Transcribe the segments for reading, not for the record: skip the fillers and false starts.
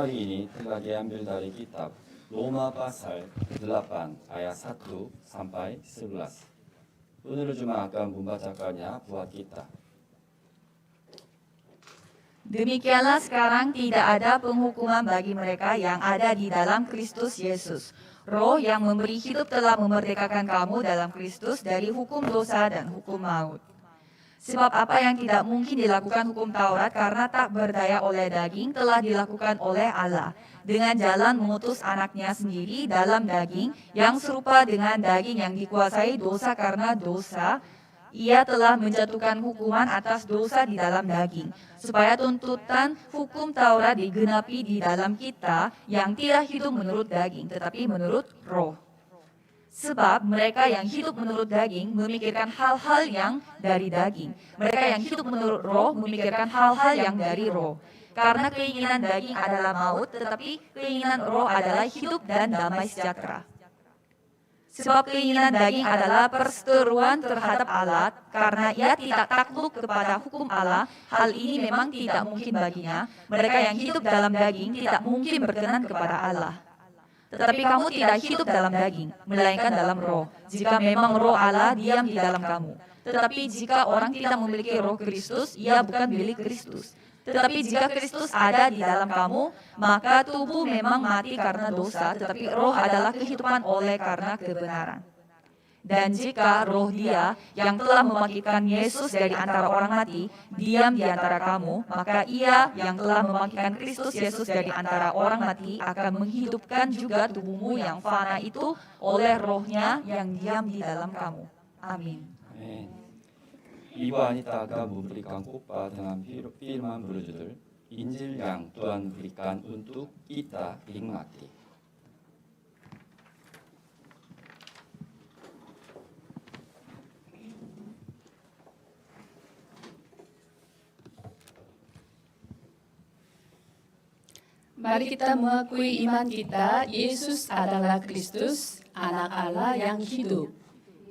hari ini telah diambil dari kitab Roma pasal 8 ayat 1 sampai 11. O늘 cuma akan membacakannya buat kita. Demikianlah sekarang tidak ada penghukuman bagi mereka yang ada di dalam Kristus Yesus. Roh yang memberi hidup telah memerdekakan kamu dalam Kristus dari hukum dosa dan hukum maut. Sebab apa yang tidak mungkin dilakukan hukum Taurat karena tak berdaya oleh daging telah dilakukan oleh Allah dengan jalan mengutus anaknya sendiri dalam daging yang serupa dengan daging yang dikuasai dosa karena dosa. Ia telah menjatuhkan hukuman atas dosa di dalam daging, supaya tuntutan hukum Taurat digenapi di dalam kita yang tidak hidup menurut daging, tetapi menurut roh. Sebab mereka yang hidup menurut daging memikirkan hal-hal yang dari daging. Mereka yang hidup menurut roh memikirkan hal-hal yang dari roh. Karena keinginan daging adalah maut, tetapi keinginan roh adalah hidup dan damai sejahtera. Sebab keinginan daging adalah perseteruan terhadap Allah, karena ia tidak takluk kepada hukum Allah, hal ini memang tidak mungkin baginya. Mereka yang hidup dalam daging tidak mungkin berkenan kepada Allah. Tetapi kamu tidak hidup dalam daging, melainkan dalam roh, jika memang roh Allah diam di dalam kamu. Tetapi jika orang tidak memiliki roh Kristus, ia bukan milik Kristus. Tetapi jika Kristus ada di dalam kamu, maka tubuh memang mati karena dosa, tetapi roh adalah kehidupan oleh karena kebenaran. Dan jika roh Dia yang telah membangkitkan Yesus dari antara orang mati diam di antara kamu, maka Ia yang telah membangkitkan Kristus Yesus dari antara orang mati akan menghidupkan juga tubuhmu yang fana itu oleh rohnya yang diam di dalam kamu. Amin. Ibu Anita akan memberikan khotbah dengan firman berjudul Injil yang Tuhan berikan untuk kita nikmati. Mari kita mengakui iman kita, Yesus adalah Kristus, anak Allah yang hidup.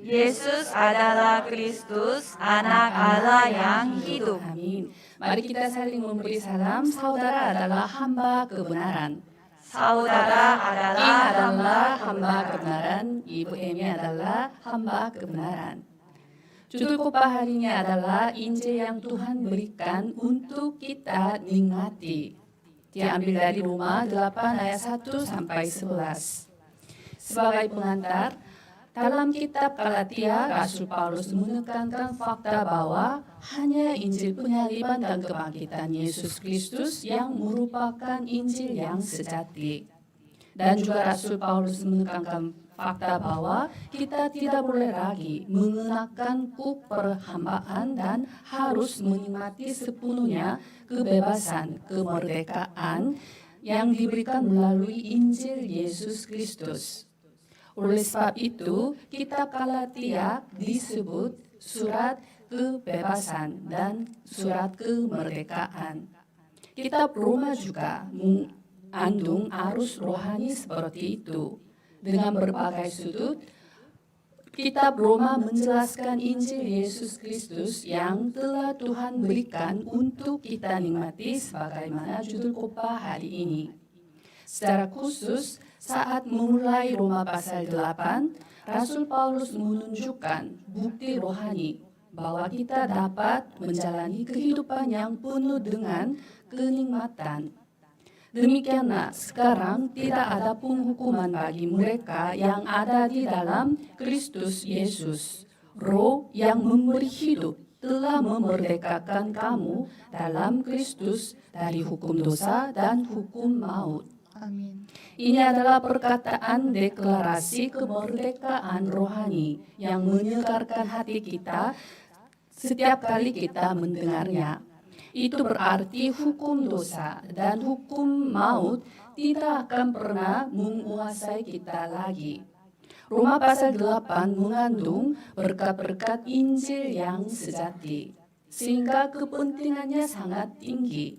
Yesus adalah Kristus, anak Allah yang hidup. Amin. Mari kita saling memberi salam. Saudara adalah hamba kebenaran. Saudara adalah hamba kebenaran. Ibu Emi adalah hamba kebenaran. Judul khotbah hari ini adalah Injil yang Tuhan berikan untuk kita nikmati. Diambil dari Roma 8 ayat 1 sampai 11. Sebagai pengantar, dalam kitab Galatia, Rasul Paulus menekankan fakta bahwa hanya Injil penyaliban dan kebangkitan Yesus Kristus yang merupakan Injil yang sejati. Dan juga Rasul Paulus menekankan fakta bahwa kita tidak boleh lagi mengenakan kuk perhambaan dan harus menikmati sepenuhnya kebebasan, kemerdekaan yang diberikan melalui Injil Yesus Kristus. Oleh sebab itu, kitab Galatia disebut surat kebebasan dan surat kemerdekaan. Kitab Roma juga mengandung arus rohani seperti itu. Dengan berbagai sudut, kitab Roma menjelaskan Injil Yesus Kristus yang telah Tuhan berikan untuk kita nikmati sebagaimana judul khotbah hari ini. Secara khusus, saat memulai Roma pasal 8, Rasul Paulus menunjukkan bukti rohani bahwa kita dapat menjalani kehidupan yang penuh dengan kenikmatan. Demikianlah, sekarang tidak ada penghukuman bagi mereka yang ada di dalam Kristus Yesus. Roh yang memberi hidup telah memerdekakan kamu dalam Kristus dari hukum dosa dan hukum maut. Amin. Ini adalah perkataan deklarasi kemerdekaan rohani yang menyegarkan hati kita setiap kali kita mendengarnya. Itu berarti hukum dosa dan hukum maut tidak akan pernah menguasai kita lagi. Roma pasal 8 mengandung berkat-berkat Injil yang sejati, sehingga kepentingannya sangat tinggi.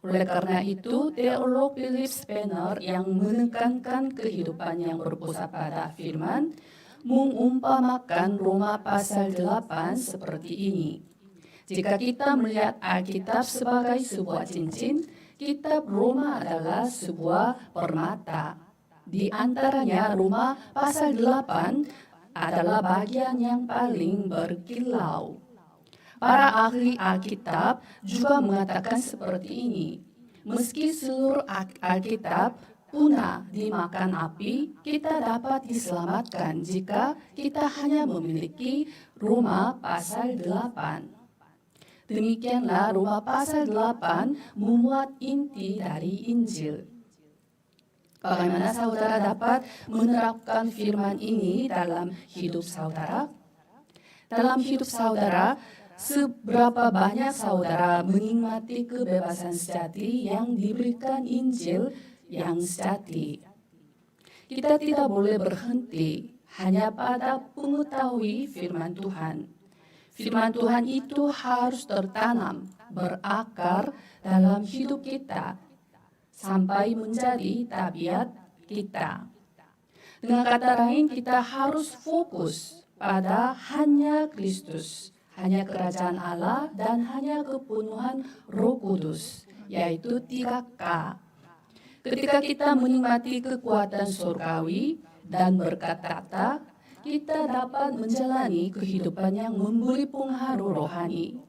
Oleh karena itu, teolog Philip Spener yang menekankan kehidupan yang berpusat pada firman, mengumpamakan Roma pasal 8 seperti ini. Jika kita melihat Alkitab sebagai sebuah cincin, kitab Roma adalah sebuah permata. Di antaranya Roma pasal 8 adalah bagian yang paling berkilau. Para ahli Alkitab juga mengatakan seperti ini. Meski seluruh Alkitab punah dimakan api, kita dapat diselamatkan jika kita hanya memiliki Roma pasal 8. Demikianlah Roma pasal 8 memuat inti dari Injil. Bagaimana saudara dapat menerapkan firman ini dalam hidup saudara? Dalam hidup saudara, seberapa banyak saudara menikmati kebebasan sejati yang diberikan Injil yang sejati? Kita tidak boleh berhenti hanya pada mengetahui firman Tuhan. Firman Tuhan itu harus tertanam, berakar dalam hidup kita, sampai menjadi tabiat kita. Dengan kata lain, kita harus fokus pada hanya Kristus, hanya kerajaan Allah, dan hanya kepenuhan Roh Kudus, yaitu 3K. Ketika kita menikmati kekuatan surgawi dan berkata-kata, kita dapat menjalani kehidupan yang memberi pengaruh rohani.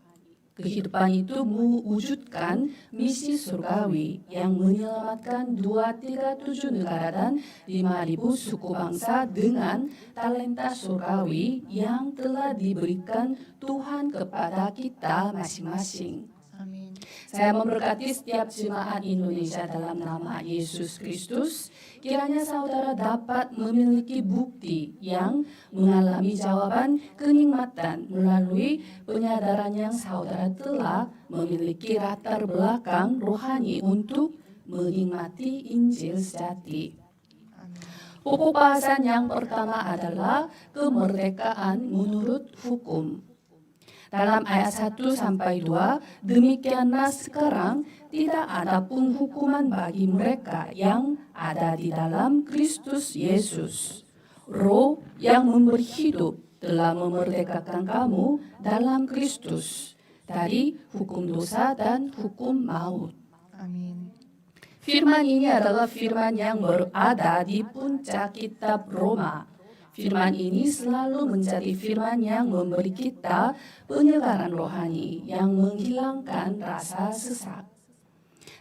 Kehidupan itu mewujudkan misi surgawi yang menyelamatkan 237 negara dan 5.000 suku bangsa dengan talenta surgawi yang telah diberikan Tuhan kepada kita masing-masing. Amin. Saya memberkati setiap jemaat Indonesia dalam nama Yesus Kristus. Kiranya saudara dapat memiliki bukti yang mengalami jawaban kenikmatan melalui penyadaran yang saudara telah memiliki latar belakang rohani untuk menikmati Injil sejati. Pokok bahasan yang pertama adalah kemerdekaan menurut hukum. Dalam ayat 1-2, demikianlah sekarang tidak ada penghukuman bagi mereka yang ada di dalam Kristus Yesus. Roh yang memberi hidup telah memerdekakan kamu dalam Kristus dari hukum dosa dan hukum maut. Amin. Firman ini adalah firman yang berada di puncak kitab Roma. Firman ini selalu menjadi firman yang memberi kita penyegaran rohani yang menghilangkan rasa sesak.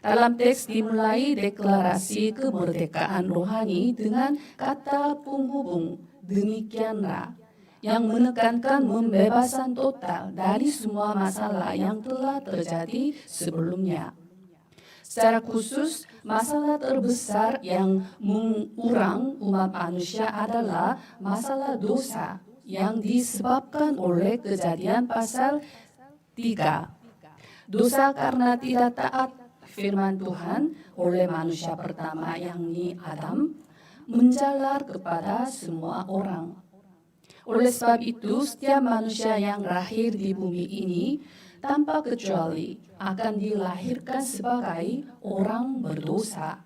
Dalam teks dimulai deklarasi kemerdekaan rohani dengan kata penghubung demikianlah yang menekankan pembebasan total dari semua masalah yang telah terjadi sebelumnya. Secara khusus, masalah terbesar yang mengurang umat manusia adalah masalah dosa yang disebabkan oleh Kejadian pasal 3. Dosa karena tidak taat firman Tuhan oleh manusia pertama yakni Adam menjalar kepada semua orang. Oleh sebab itu, setiap manusia yang lahir di bumi ini tanpa kecuali akan dilahirkan sebagai orang berdosa.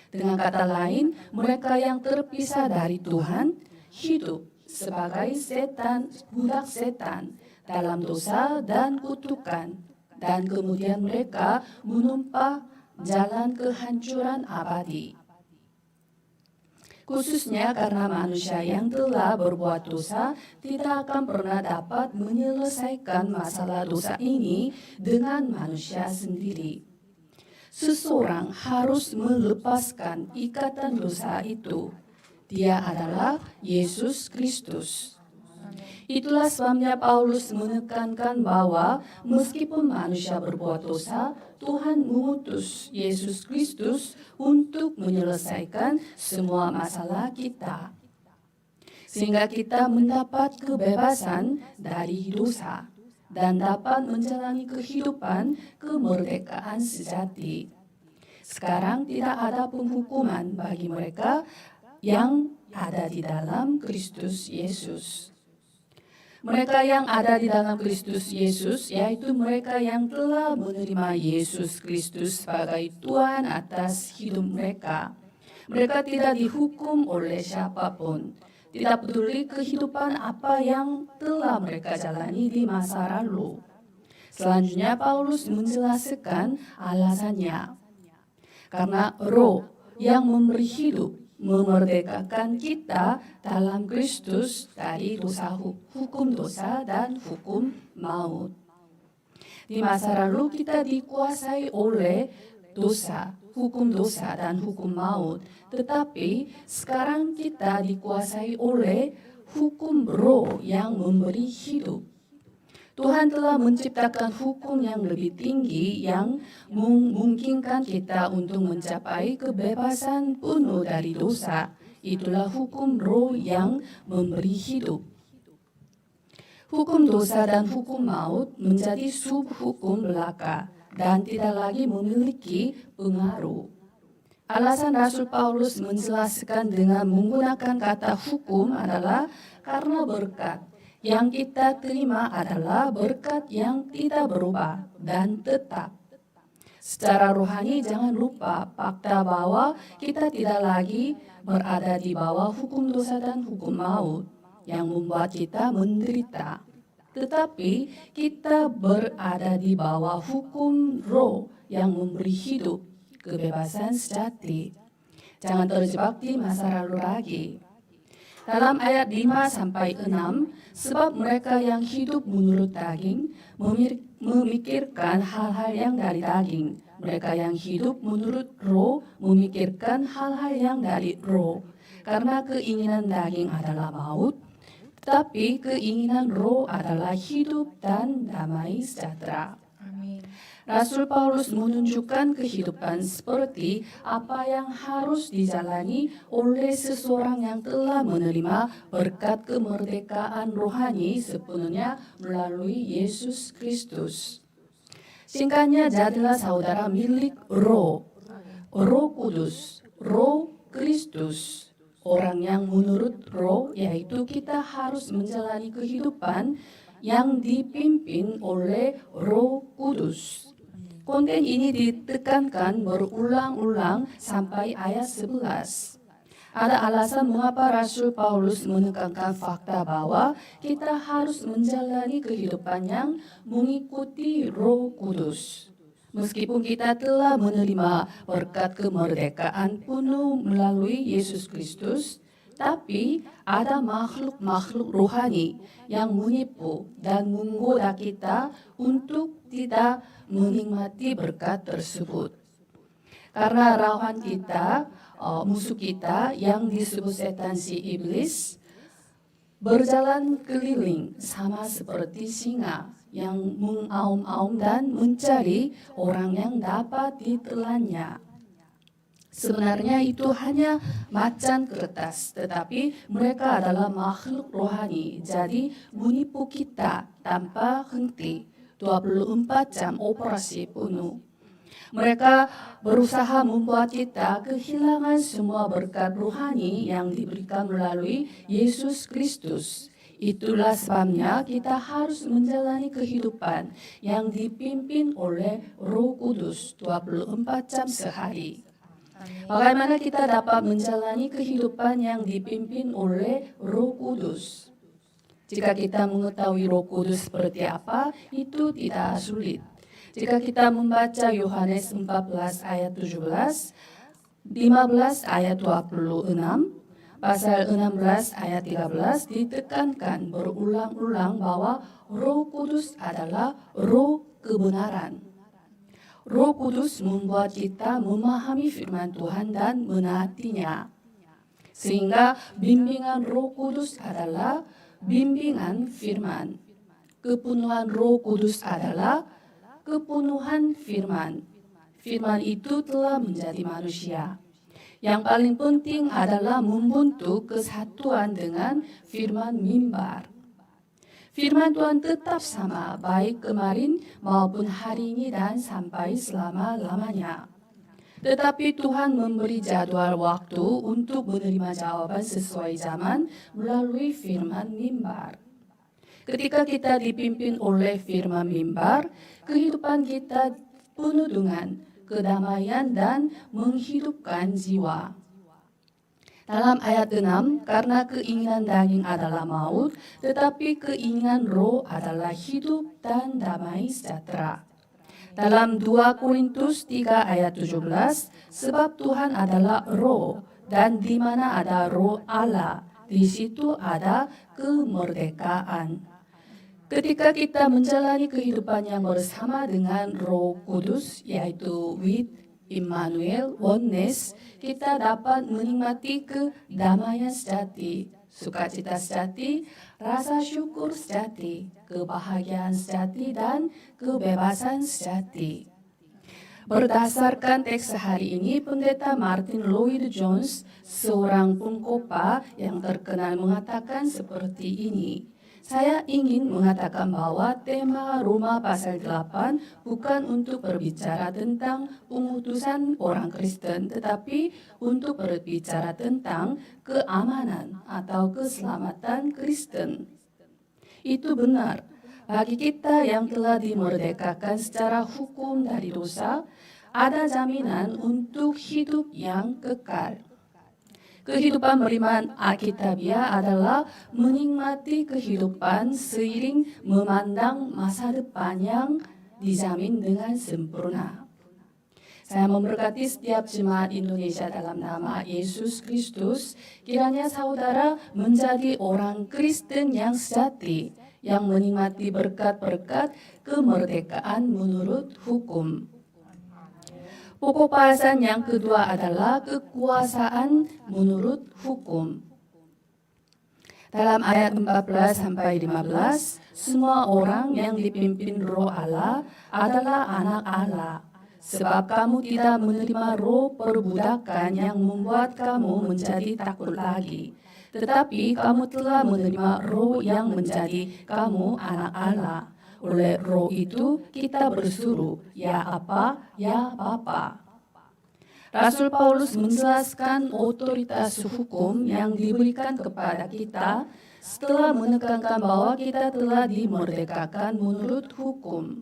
Dengan kata lain, mereka yang terpisah dari Tuhan hidup sebagai budak setan dalam dosa dan kutukan, dan kemudian mereka menumpah jalan kehancuran abadi. Khususnya karena manusia yang telah berbuat dosa tidak akan pernah dapat menyelesaikan masalah dosa ini dengan manusia sendiri. Seseorang harus melepaskan ikatan dosa itu. Dia adalah Yesus Kristus. Itulah sebabnya Paulus menekankan bahwa meskipun manusia berbuat dosa, Tuhan mengutus Yesus Kristus untuk menyelesaikan semua masalah kita. Sehingga kita mendapat kebebasan dari dosa dan dapat menjalani kehidupan kemerdekaan sejati. Sekarang tidak ada penghukuman bagi mereka yang ada di dalam Kristus Yesus. Mereka yang ada di dalam Kristus Yesus, yaitu mereka yang telah menerima Yesus Kristus sebagai Tuhan atas hidup mereka. Mereka tidak dihukum oleh siapapun, tidak peduli kehidupan apa yang telah mereka jalani di masa lalu. Selanjutnya Paulus menjelaskan alasannya. Karena Roh yang memberi hidup memerdekakan kita dalam Kristus dari hukum dosa dan hukum maut. Di masa lalu kita dikuasai oleh dosa, hukum dosa dan hukum maut. Tetapi sekarang kita dikuasai oleh hukum Roh yang memberi hidup. Tuhan telah menciptakan hukum yang lebih tinggi yang memungkinkan kita untuk mencapai kebebasan penuh dari dosa. Itulah hukum Roh yang memberi hidup. Hukum dosa dan hukum maut menjadi subhukum belaka dan tidak lagi memiliki pengaruh. Alasan Rasul Paulus menjelaskan dengan menggunakan kata hukum adalah karena berkat yang kita terima adalah berkat yang tidak berubah dan tetap. Secara rohani jangan lupa fakta bahwa kita tidak lagi berada di bawah hukum dosa dan hukum maut yang membuat kita menderita. Tetapi kita berada di bawah hukum Roh yang memberi hidup, kebebasan sejati. Jangan terjebak di masa lalu lagi. Dalam ayat 5-6, sebab mereka yang hidup menurut daging memikirkan hal-hal yang dari daging. Mereka yang hidup menurut Roh memikirkan hal-hal yang dari Roh. Karena keinginan daging adalah maut, tetapi keinginan Roh adalah hidup dan damai sejahtera. Amin. Rasul Paulus menunjukkan kehidupan seperti apa yang harus dijalani oleh seseorang yang telah menerima berkat kemerdekaan rohani sepenuhnya melalui Yesus Kristus. Singkatnya, jadilah saudara milik Roh, Roh Kudus, Roh Kristus. Orang yang menurut Roh, yaitu kita harus menjalani kehidupan yang dipimpin oleh Roh Kudus. Konten ini ditekankan berulang-ulang sampai ayat 11. Ada alasan mengapa Rasul Paulus menekankan fakta bahwa kita harus menjalani kehidupan yang mengikuti Roh Kudus. Meskipun kita telah menerima berkat kemerdekaan penuh melalui Yesus Kristus, tapi ada makhluk-makhluk rohani yang menipu dan menggoda kita untuk tidak menikmati berkat tersebut. Karena lawan kita, musuh kita yang disebut setan si iblis, berjalan keliling sama seperti singa yang mengaum-aum dan mencari orang yang dapat ditelannya. Sebenarnya itu hanya macan kertas, tetapi mereka adalah makhluk rohani, jadi menipu kita tanpa henti, 24 jam operasi penuh. Mereka berusaha membuat kita kehilangan semua berkat rohani yang diberikan melalui Yesus Kristus. Itulah sebabnya kita harus menjalani kehidupan yang dipimpin oleh Roh Kudus 24 jam sehari. Bagaimana kita dapat menjalani kehidupan yang dipimpin oleh Roh Kudus? Jika kita mengetahui Roh Kudus seperti apa, itu tidak sulit. Jika kita membaca Yohanes 14 ayat 17, 15 ayat 26, pasal 16 ayat 13 ditekankan berulang-ulang bahwa Roh Kudus adalah Roh kebenaran. Roh Kudus membuat kita memahami firman Tuhan dan menaatinya. Sehingga bimbingan Roh Kudus adalah bimbingan firman. Kepenuhan Roh Kudus adalah kepenuhan firman. Firman itu telah menjadi manusia. Yang paling penting adalah membentuk kesatuan dengan firman mimbar. Firman Tuhan tetap sama, baik kemarin maupun hari ini dan sampai selama-lamanya. Tetapi Tuhan memberi jadwal waktu untuk menerima jawaban sesuai zaman melalui firman mimbar. Ketika kita dipimpin oleh firman mimbar, kehidupan kita penuh dengan kedamaian dan menghidupkan jiwa. Dalam ayat 6, karena keinginan daging adalah maut, tetapi keinginan roh adalah hidup dan damai sejahtera. Dalam 2 Korintus 3 ayat 17, sebab Tuhan adalah roh, dan di mana ada roh Allah, di situ ada kemerdekaan. Ketika kita menjalani kehidupan yang bersama dengan Roh Kudus, yaitu with Immanuel, oneness, kita dapat menikmati kedamaian sejati, sukacita sejati, rasa syukur sejati, kebahagiaan sejati, dan kebebasan sejati. Berdasarkan teks hari ini, Pendeta Martin Lloyd Jones, seorang pengkhotbah yang terkenal, mengatakan seperti ini. Saya ingin mengatakan bahwa tema Roma pasal 8 bukan untuk berbicara tentang pengutusan orang Kristen, tetapi untuk berbicara tentang keamanan atau keselamatan Kristen. Itu benar. Bagi kita yang telah dimerdekakan secara hukum dari dosa, ada jaminan untuk hidup yang kekal. Kehidupan beriman Alkitabiah adalah menikmati kehidupan seiring memandang masa depan yang dijamin dengan sempurna. Saya memberkati setiap jemaat Indonesia dalam nama Yesus Kristus. Kiranya saudara menjadi orang Kristen yang sejati, yang menikmati berkat-berkat kemerdekaan menurut hukum. Pokok bahasan yang kedua adalah kekuasaan menurut hukum. Dalam ayat 14-15, semua orang yang dipimpin roh Allah adalah anak Allah. Sebab kamu tidak menerima roh perbudakan yang membuat kamu menjadi takut lagi. Tetapi kamu telah menerima roh yang menjadi kamu anak Allah. Oleh roh itu kita berseru, ya Apa, ya Bapa. Rasul Paulus menjelaskan otoritas hukum yang diberikan kepada kita setelah menekankan bahwa kita telah dimerdekakan menurut hukum.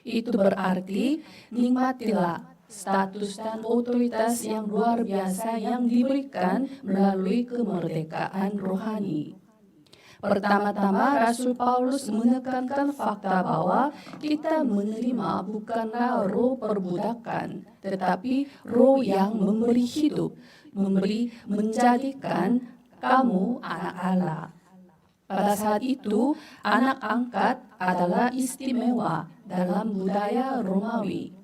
Itu berarti nikmatilah status dan otoritas yang luar biasa yang diberikan melalui kemerdekaan rohani. Pertama-tama, Rasul Paulus menekankan fakta bahwa kita menerima bukanlah roh perbudakan, tetapi roh yang memberi hidup, menjadikan kamu anak Allah. Pada saat itu, anak angkat adalah istimewa dalam budaya Romawi.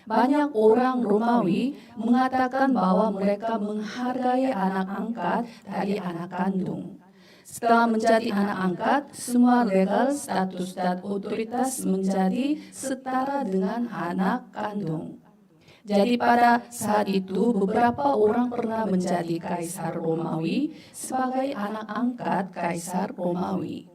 Banyak orang Romawi mengatakan bahwa mereka menghargai anak angkat dari anak kandung. Setelah menjadi anak angkat, semua legal, status, dan otoritas menjadi setara dengan anak kandung. Jadi pada saat itu, beberapa orang pernah menjadi kaisar Romawi sebagai anak angkat kaisar Romawi.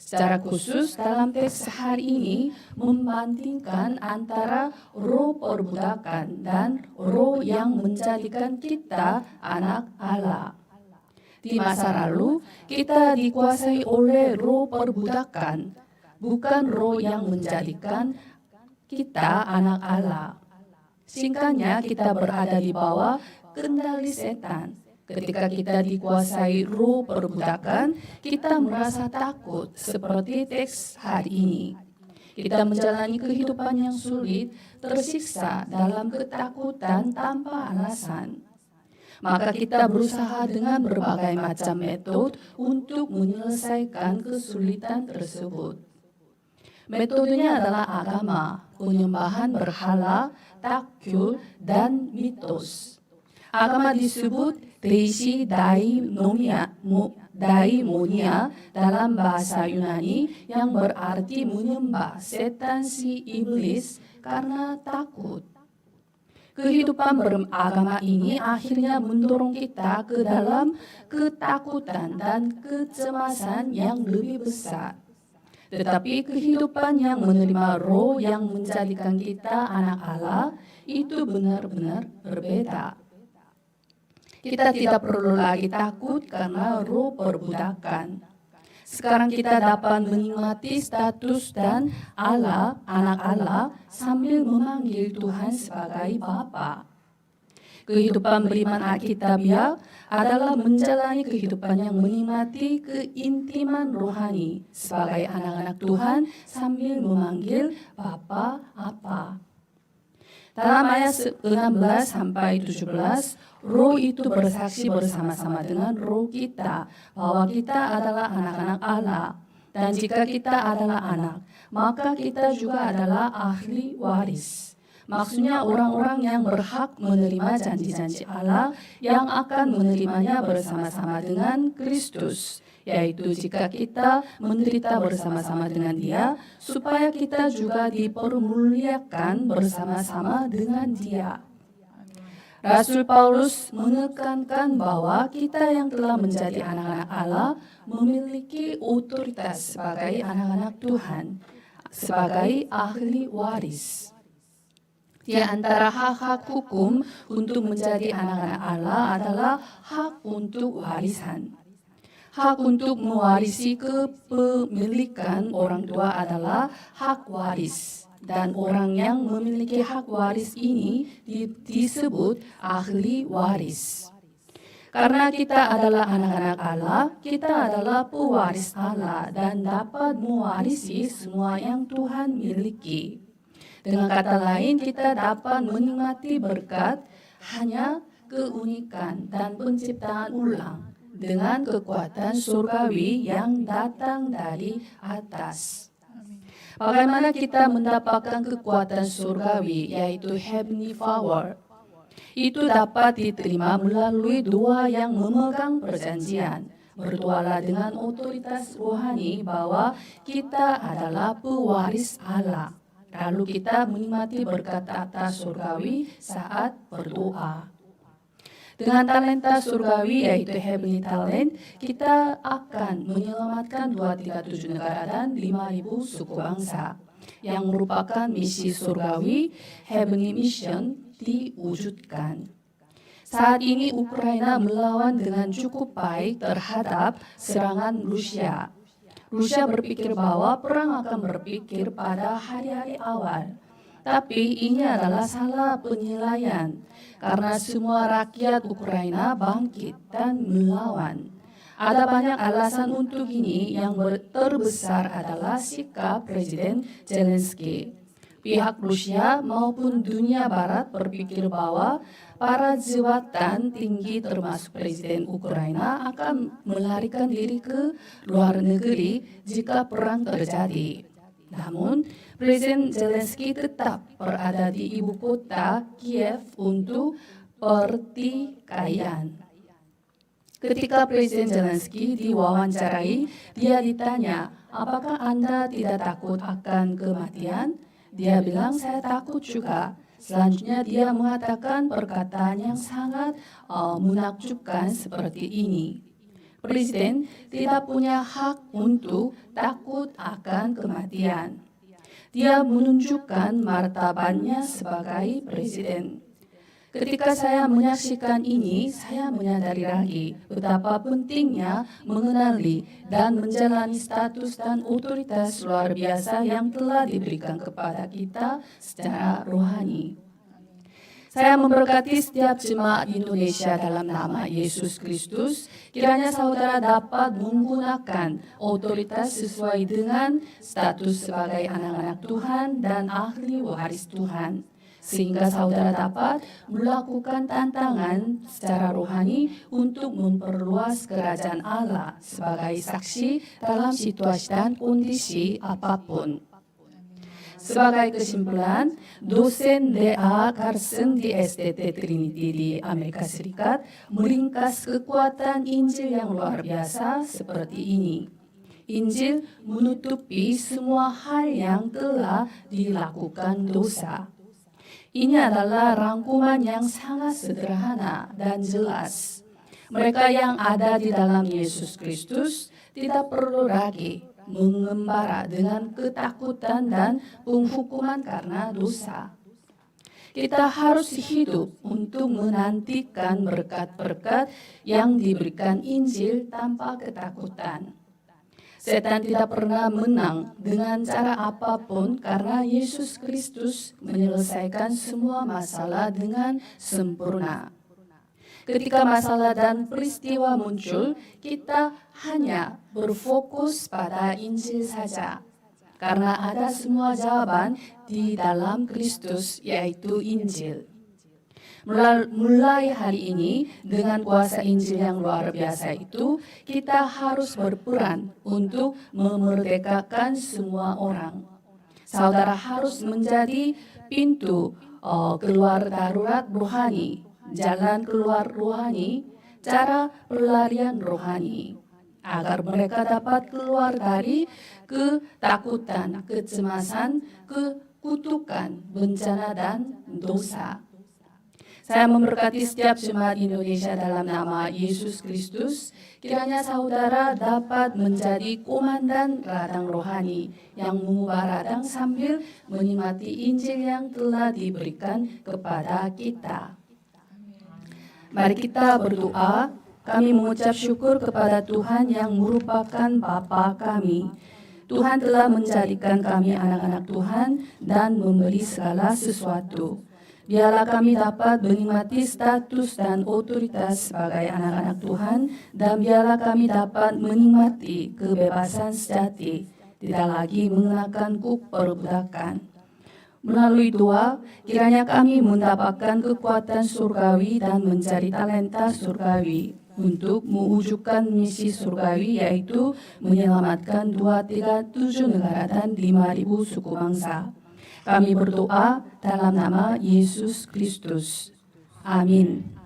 Secara khusus, dalam teks hari ini membandingkan antara roh perbudakan dan roh yang menjadikan kita anak Allah. Di masa lalu, kita dikuasai oleh roh perbudakan, bukan roh yang menjadikan kita anak Allah. Singkatnya, kita berada di bawah kendali setan. Ketika kita dikuasai roh perbudakan, kita merasa takut seperti teks hari ini. Kita menjalani kehidupan yang sulit, tersiksa dalam ketakutan tanpa alasan. Maka kita berusaha dengan berbagai macam metode untuk menyelesaikan kesulitan tersebut. Metodenya adalah agama, penyembahan berhala, takyul, dan mitos. Agama disebut daimonia dalam bahasa Yunani yang berarti menyembah setan si iblis karena takut. Kehidupan beragama ini akhirnya mendorong kita ke dalam ketakutan dan kecemasan yang lebih besar. Tetapi kehidupan yang menerima roh yang menjadikan kita anak Allah itu benar-benar berbeda. Kita tidak perlu lagi takut karena roh perbudakan. Sekarang kita dapat menikmati status dan Allah, anak Allah, sambil memanggil Tuhan sebagai Bapa. Kehidupan beriman Alkitabiah adalah menjalani kehidupan yang menikmati keintiman rohani sebagai anak-anak Tuhan sambil memanggil Bapa Apa. Dalam ayat 16 sampai 17, Roh itu bersaksi bersama-sama dengan roh kita bahwa kita adalah anak-anak Allah. Dan jika kita adalah anak, maka kita juga adalah ahli waris. Maksudnya orang-orang yang berhak menerima janji-janji Allah yang akan menerimanya bersama-sama dengan Kristus. Yaitu jika kita menderita bersama-sama dengan Dia, supaya kita juga dipermuliakan bersama-sama dengan Dia. Rasul Paulus menekankan bahwa kita yang telah menjadi anak-anak Allah memiliki otoritas sebagai anak-anak Tuhan, sebagai ahli waris. Di antara hak-hak hukum untuk menjadi anak-anak Allah adalah hak untuk warisan. Hak untuk mewarisi kepemilikan orang tua adalah hak waris. Dan orang yang memiliki hak waris ini disebut ahli waris. Karena kita adalah anak-anak Allah, kita adalah pewaris Allah dan dapat mewarisi semua yang Tuhan miliki. Dengan kata lain, kita dapat menikmati berkat, hanya keunikan dan penciptaan ulang dengan kekuatan surgawi yang datang dari atas. Bagaimana kita mendapatkan kekuatan surgawi, yaitu heavenly power? Itu dapat diterima melalui dua yang memegang perjanjian. Bertualah dengan otoritas rohani bahwa kita adalah pewaris Allah. Lalu kita menikmati berkat atas surgawi saat berdoa. Dengan talenta surgawi yaitu heavenly talent, kita akan menyelamatkan 237 negara dan 5.000 suku bangsa. Yang merupakan misi surgawi, heavenly mission, diwujudkan. Saat ini Ukraina melawan dengan cukup baik terhadap serangan Rusia. Rusia berpikir bahwa perang akan berpikir pada hari-hari awal. Tapi ini adalah salah penilaian karena semua rakyat Ukraina bangkit dan melawan. Ada banyak alasan untuk ini, yang terbesar adalah sikap Presiden Zelensky. Pihak Rusia maupun dunia barat berpikir bahwa para jabatan tinggi termasuk Presiden Ukraina akan melarikan diri ke luar negeri jika perang terjadi. Namun, Presiden Zelensky tetap berada di ibu kota Kiev untuk pertikaian. Ketika Presiden Zelensky diwawancarai, dia ditanya, apakah Anda tidak takut akan kematian? Dia bilang, saya takut juga. Selanjutnya dia mengatakan perkataan yang sangat menakjubkan seperti ini. Presiden tidak punya hak untuk takut akan kematian. Dia menunjukkan martabatnya sebagai presiden. Ketika saya menyaksikan ini, saya menyadari lagi betapa pentingnya mengenali dan menjalani status dan otoritas luar biasa yang telah diberikan kepada kita secara rohani. Saya memberkati setiap jemaat Indonesia dalam nama Yesus Kristus. Kiranya saudara dapat menggunakan otoritas sesuai dengan status sebagai anak-anak Tuhan dan ahli waris Tuhan. Sehingga saudara dapat melakukan tantangan secara rohani untuk memperluas kerajaan Allah sebagai saksi dalam situasi dan kondisi apapun. Sebagai kesimpulan, dosen D.A. Carson di STT Trinity di Amerika Serikat meringkas kekuatan Injil yang luar biasa seperti ini. Injil menutupi semua hal yang telah dilakukan dosa. Ini adalah rangkuman yang sangat sederhana dan jelas. Mereka yang ada di dalam Yesus Kristus tidak perlu lagi mengembara dengan ketakutan dan penghukuman karena dosa. Kita harus hidup untuk menantikan berkat-berkat yang diberikan Injil tanpa ketakutan. Setan tidak pernah menang dengan cara apapun karena Yesus Kristus menyelesaikan semua masalah dengan sempurna. Ketika masalah dan peristiwa muncul, kita hanya berfokus pada Injil saja. Karena ada semua jawaban di dalam Kristus, yaitu Injil. Mulai hari ini, dengan kuasa Injil yang luar biasa itu, kita harus berperan untuk memerdekakan semua orang. Saudara harus menjadi pintu keluar darurat rohani, jalan keluar rohani, cara pelarian rohani, agar mereka dapat keluar dari ketakutan, kecemasan, kekutukan, bencana, dan dosa. Saya memberkati setiap jemaat Indonesia dalam nama Yesus Kristus. Kiranya saudara dapat menjadi komandan ladang rohani yang mengubah ladang sambil menikmati Injil yang telah diberikan kepada kita. Mari kita berdoa. Kami mengucap syukur kepada Tuhan yang merupakan Bapa kami. Tuhan telah menjadikan kami anak-anak Tuhan dan memberi segala sesuatu. Biarlah kami dapat menikmati status dan otoritas sebagai anak-anak Tuhan, dan biarlah kami dapat menikmati kebebasan sejati, tidak lagi mengenakan kuk perbudakan. Melalui doa, kiranya kami mendapatkan kekuatan surgawi dan mencari talenta surgawi untuk mewujudkan misi surgawi, yaitu menyelamatkan 237 negara dan 5.000 suku bangsa. Kami berdoa dalam nama Yesus Kristus. Amin.